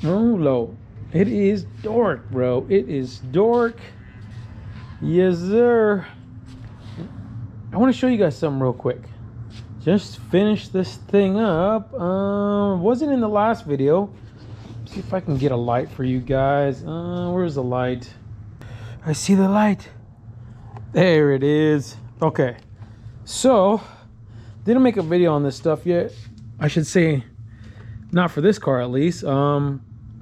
Oh Lord, it is dark, bro. It is dark. Yes, sir. I want to show you guys something real quick. Just finish this thing up. Wasn't in the last video. See if I can get a light for you guys. Where's the light? I see the light. There it is. Okay. So, didn't make a video on this stuff yet. I should say, not for this car at least.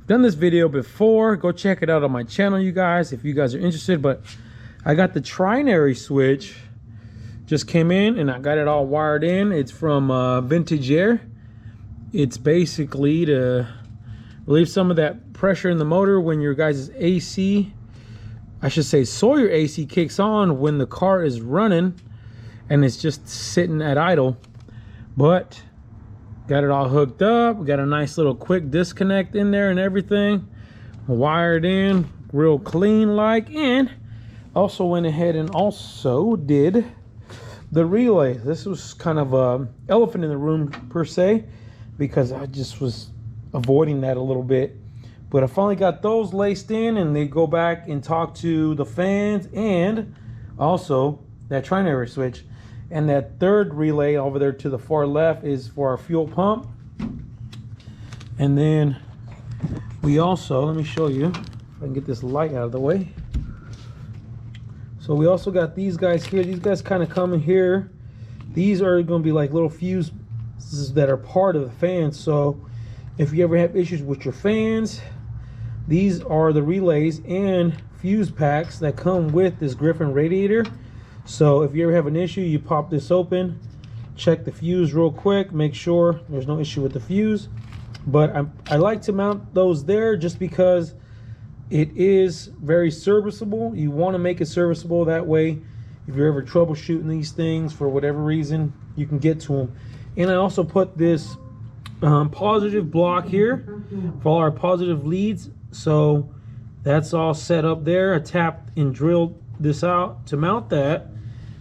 Done this video before. Go check it out on my channel, you guys, if you guys are interested. But I got the trinary switch. Just came in and I got it all wired in. It's from Vintage Air. It's basically to relieve some of that pressure in the motor when your guys' AC, I should say Sawyer AC, kicks on when the car is running and it's just sitting at idle. But got it all hooked up. Got a nice little quick disconnect in there and everything. Wired in real clean like. And also went ahead and also did the relay. This was kind of a elephant in the room per se, because I just was avoiding that a little bit. But I finally got those laced in, and they go back and talk to the fans and also that trinary switch. And that third relay over there to the far left is for our fuel pump. And then we also, let me show you if I can get this light out of the way. So we also got these guys here. These guys kind of come in here. These are going to be like little fuses that are part of the fans. So if you ever have issues with your fans, these are the relays and fuse packs that come with this Griffin radiator. So if you ever have an issue, you pop this open, check the fuse real quick, make sure there's no issue with the fuse. But I like to mount those there just because it is very serviceable. You want to make it serviceable, that way if you're ever troubleshooting these things for whatever reason, you can get to them. And I also put this positive block here for all our positive leads. So that's all set up there. I tapped and drilled this out to mount that.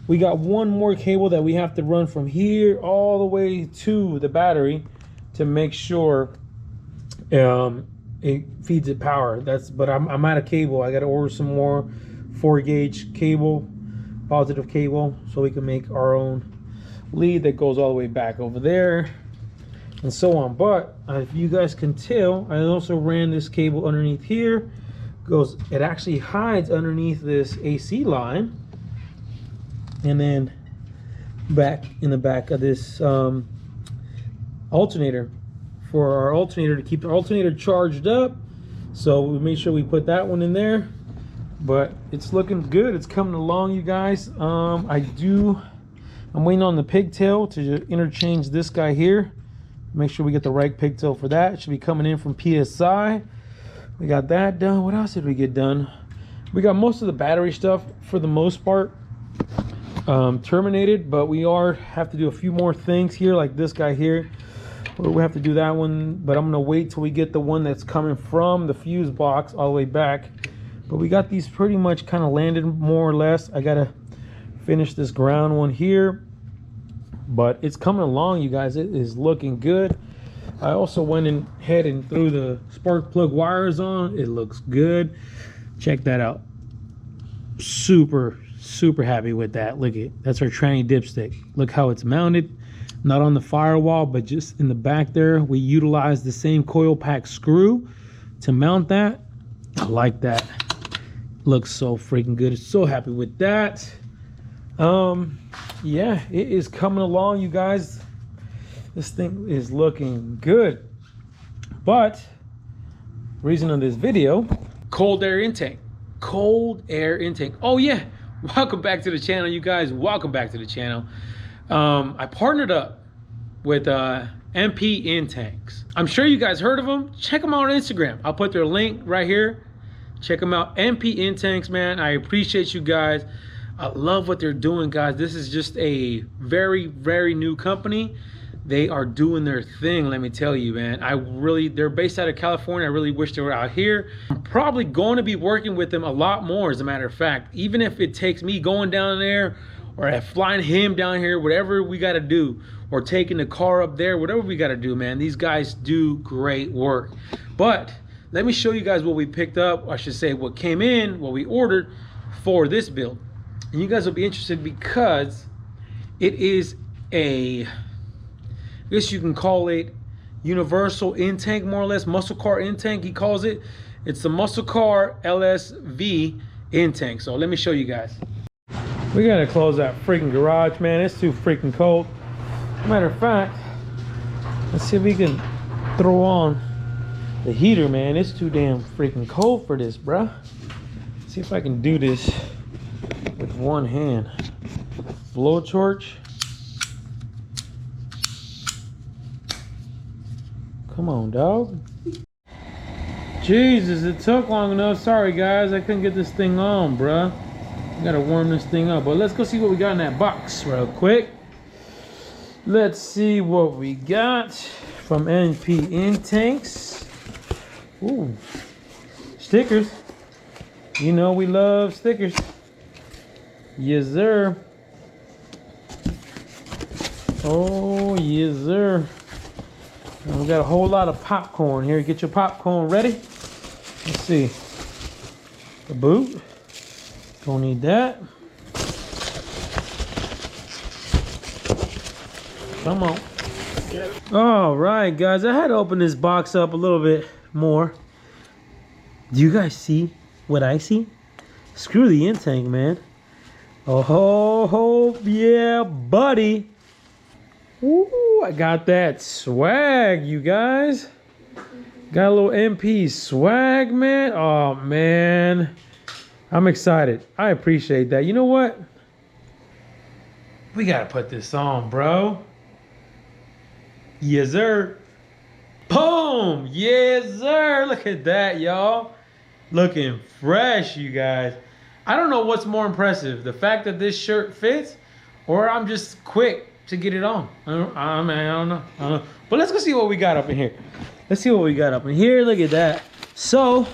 We got one more cable that we have to run from here all the way to the battery to make sure it feeds it power. But I'm out of cable. I got to order some more 4-gauge cable, positive cable, so we can make our own lead that goes all the way back over there and so on. But if you guys can tell, I also ran this cable underneath here. It actually hides underneath this AC line, and then back in the back of this alternator, for our alternator, to keep the alternator charged up. So we made sure we put that one in there. But it's looking good. It's coming along, you guys. I'm waiting on the pigtail to interchange this guy here. Make sure we get the right pigtail for that. It should be coming in from PSI. We got that done. What else did we get done? We got most of the battery stuff for the most part terminated, but we have to do a few more things here, like this guy here. We have to do that one, but I'm gonna wait till we get the one that's coming from the fuse box all the way back. But we got these pretty much kind of landed more or less. I gotta finish this ground one here, but it's coming along, you guys. It is looking good. I also went ahead and threw the spark plug wires on. It looks good. Check that out. Super happy with that. Look at, that's our tranny dipstick. Look how it's mounted. Not on the firewall, but just in the back there. We utilized the same coil pack screw to mount that. I like that. Looks so freaking good. So happy with that. Yeah, it is coming along, you guys. This thing is looking good. But reason of this video, cold air intake. Cold air intake. Oh yeah, welcome back to the channel, you guys. Welcome back to the channel. I partnered up with MP Intakes. I'm sure you guys heard of them. Check them out on Instagram. I'll put their link right here. Check them out. MP Intakes, man. I appreciate you guys. I love what they're doing, guys. This is just a very new company. They are doing their thing, let me tell you, man. They're based out of California. I really wish they were out here. I'm probably going to be working with them a lot more, as a matter of fact. Even if it takes me going down there, or flying him down here, whatever we got to do, or taking the car up there, whatever we got to do, man. These guys do great work. But let me show you guys what we picked up. I should say what came in, what we ordered for this build. And you guys will be interested because it is I guess you can call it universal in-tank, more or less, muscle car in-tank, he calls it. It's the muscle car LS3V in-tank. So let me show you guys. We gotta close that freaking garage, man. It's too freaking cold. Matter of fact, let's see if we can throw on the heater, man. It's too damn freaking cold for this, bruh. See if I can do this with one hand. Blow torch. Come on, dog. Jesus, it took long enough. Sorry, guys. I couldn't get this thing on, bruh. I gotta warm this thing up. But let's go see what we got in that box real quick. Let's see what we got from NP Instakes. Ooh, stickers. You know we love stickers. Yes, sir. Oh, yes, sir. And we got a whole lot of popcorn here. Get your popcorn ready. Let's see. The boot. Don't need that. Come on. All right, guys. I had to open this box up a little bit more. Do you guys see what I see? Screw the in-tank, man. Oh, yeah, buddy. Ooh, I got that swag, you guys. Got a little MP swag, man. Oh, man. I'm excited. I appreciate that. You know what? We got to put this on, bro. Yes, sir. Boom. Yes, sir. Look at that, y'all. Looking fresh, you guys. I don't know what's more impressive, the fact that this shirt fits, or I'm just quick to get it on. I don't know. But let's go see what we got up in here. Let's see what we got up in here. Look at that. So,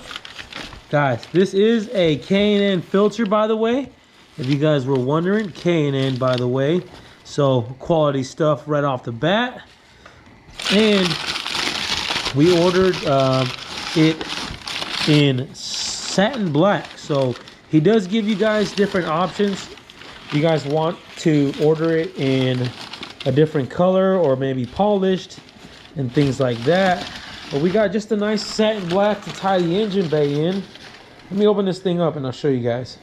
guys, this is a K&N filter, by the way. If you guys were wondering, K&N, by the way. So, quality stuff right off the bat. And we ordered it in satin black. So, he does give you guys different options. You guys want to order it in a different color or maybe polished and things like that. But we got just a nice satin black to tie the engine bay in. Let me open this thing up and I'll show you guys.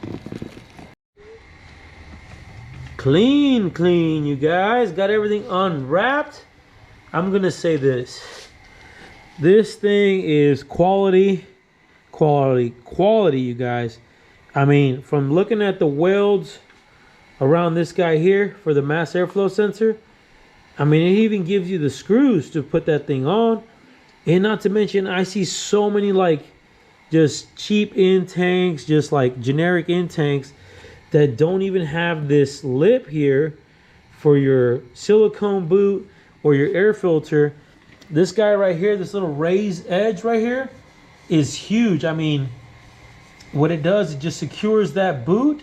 Clean, you guys. Got everything unwrapped. I'm gonna say this. This thing is quality, you guys. I mean, from looking at the welds around this guy here for the mass airflow sensor, I mean, it even gives you the screws to put that thing on. And not to mention, I see so many like just cheap in-tanks, just like generic in-tanks that don't even have this lip here for your silicone boot or your air filter. This guy right here, this little raised edge right here is huge. I mean, what it does, it just secures that boot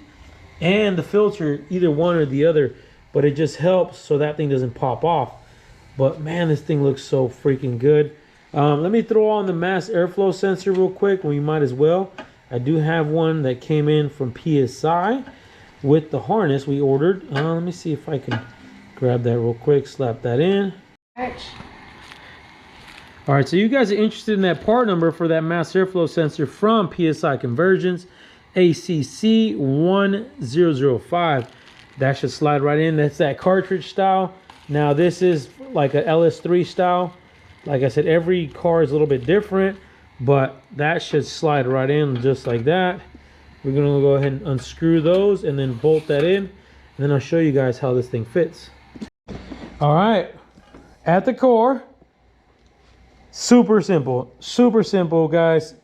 and the filter, either one or the other, but it just helps so that thing doesn't pop off. But man, this thing looks so freaking good. Let me throw on the mass airflow sensor real quick. We might as well. I do have one that came in from PSI with the harness we ordered. Let me see if I can grab that real quick, slap that in. All right, so you guys are interested in that part number for that mass airflow sensor from PSI Conversions, ACC1005. That should slide right in. That's that cartridge style. Now this is like a LS3 style. Like I said, every car is a little bit different, but that should slide right in just like that. We're gonna go ahead and unscrew those and then bolt that in. And then I'll show you guys how this thing fits. All right, at the core, super simple, guys.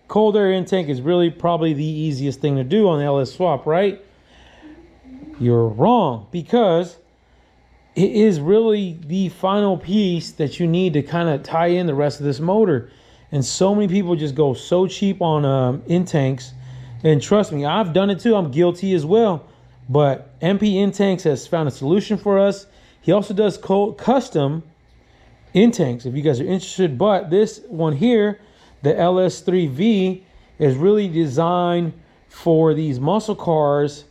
Cold air intake is really probably the easiest thing to do on the LS swap, right? You're wrong, because it is really the final piece that you need to kind of tie in the rest of this motor. And so many people just go so cheap on intakes. And trust me, I've done it too. I'm guilty as well. But MP Intakes has found a solution for us. He also does custom intakes if you guys are interested. But this one here the LS3V is really designed for these muscle cars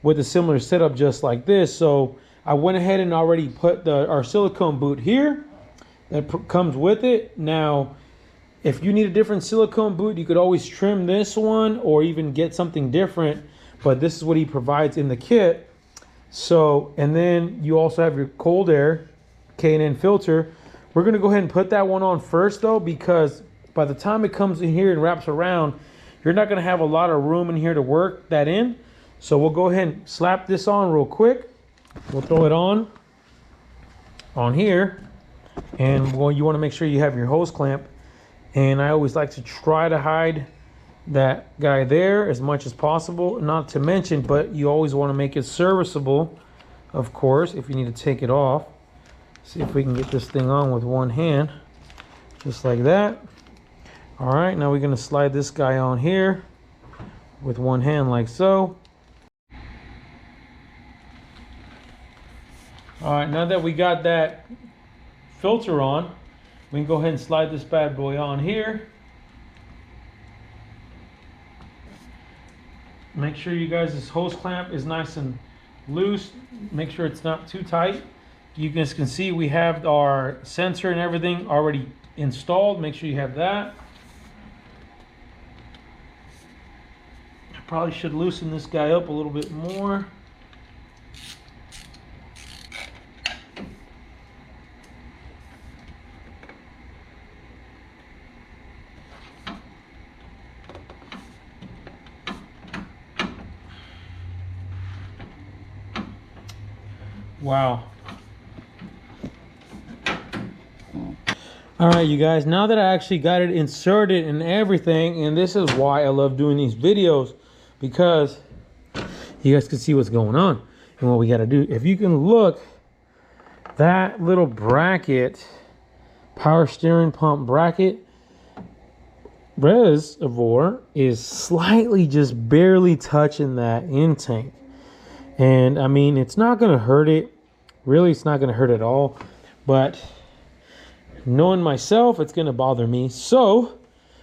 with a similar setup just like this. So I went ahead and already put our silicone boot here that comes with it. Now, if you need a different silicone boot, you could always trim this one or even get something different, but this is what he provides in the kit. So, and then you also have your cold air K&N filter. We're gonna go ahead and put that one on first though, because by the time it comes in here and wraps around, you're not gonna have a lot of room in here to work that in. So we'll go ahead and slap this on real quick. We'll throw it on here. And well, you wanna make sure you have your hose clamp. And I always like to try to hide that guy there as much as possible. Not to mention, but you always wanna make it serviceable, of course, if you need to take it off. See if we can get this thing on with one hand, just like that. All right, now we're gonna slide this guy on here with one hand like so. All right, now that we got that filter on, we can go ahead and slide this bad boy on here. Make sure you guys, this hose clamp is nice and loose. Make sure it's not too tight. You guys can see we have our sensor and everything already installed. Make sure you have that. I probably should loosen this guy up a little bit more. Wow. All right, you guys, now that I actually got it inserted and everything, and this is why I love doing these videos, because you guys can see what's going on and what we got to do. If you can look, that little bracket, power steering pump bracket reservoir is slightly, just barely touching that intake. And I mean, it's not going to hurt it. Really, it's not going to hurt at all. But knowing myself, it's going to bother me. So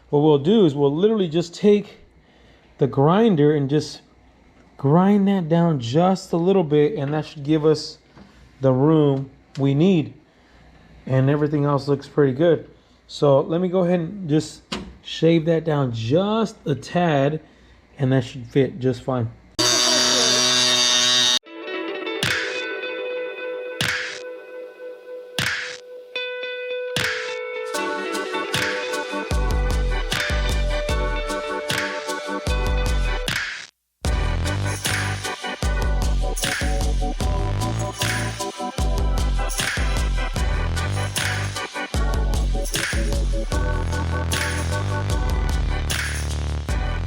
what we'll do is we'll literally just take the grinder and just grind that down just a little bit, and that should give us the room we need, and everything else looks pretty good. So let me go ahead and just shave that down just a tad, and that should fit just fine.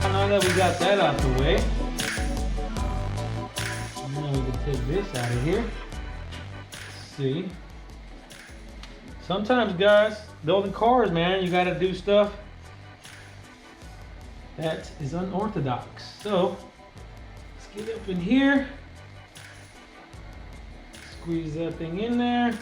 Now that we got that out the way, now we can take this out of here. See, sometimes guys, building cars, man, you got to do stuff that is unorthodox. So let's get up in here, squeeze that thing in there.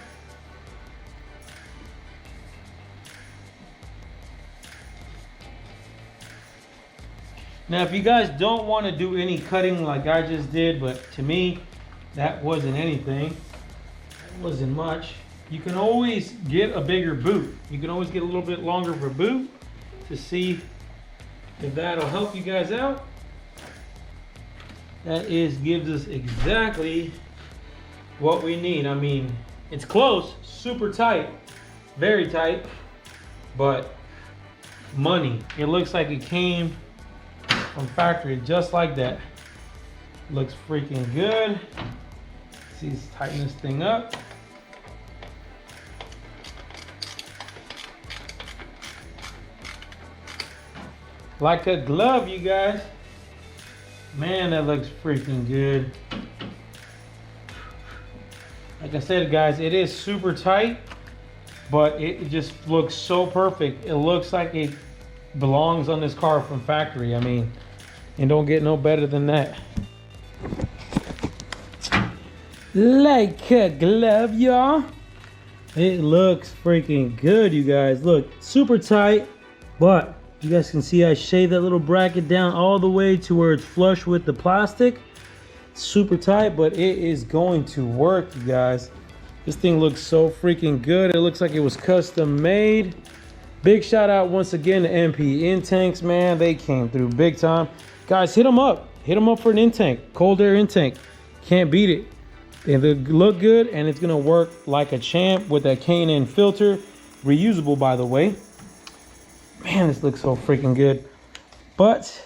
Now, if you guys don't want to do any cutting like I just did, but to me, that wasn't anything. That wasn't much. You can always get a bigger boot. You can always get a little bit longer of a boot to see if that'll help you guys out. That gives us exactly what we need. I mean, it's close, super tight, very tight, but money. It looks like it came from factory just like that. Looks freaking good. See, let's tighten this thing up. Like a glove, you guys. Man, that looks freaking good. Like I said, guys, it is super tight, but it just looks so perfect. It looks like it belongs on this car from factory. I mean, and don't get no better than that. Like a glove, y'all. It looks freaking good, you guys. Look, super tight, but You guys can see I shaved that little bracket down all the way to where it's flush with the plastic. It's super tight, but it is going to work, you guys. This thing looks so freaking good. It looks like it was custom made. Big shout out once again to MP Intakes, man. They came through big time. Guys, hit them up. Hit them up for an in-tank, cold air in-tank. Can't beat it. They look good, and it's gonna work like a champ with that K&N filter. Reusable, by the way. Man, this looks so freaking good. But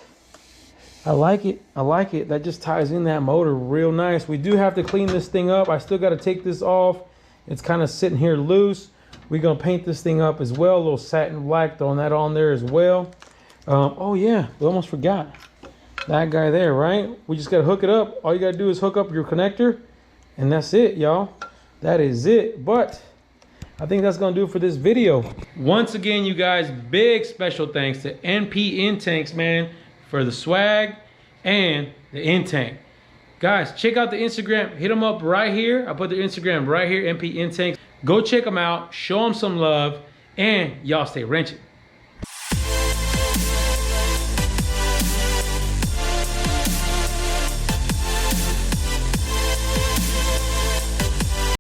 I like it. I like it. That just ties in that motor real nice. We do have to clean this thing up. I still got to take this off. It's kind of sitting here loose. We're gonna paint this thing up as well. A little satin black, throwing that on there as well. Oh yeah, we almost forgot. That guy there, right? We just gotta hook it up. All you gotta do is hook up your connector, and that's it, y'all. That is it. But I think that's gonna do it for this video. Once again, you guys, big special thanks to NP Intakes, man, for the swag and the in-tank. Guys, check out the Instagram. Hit them up right here. I put the Instagram right here, NP Intakes. Go check them out. Show them some love, and y'all stay wrenching.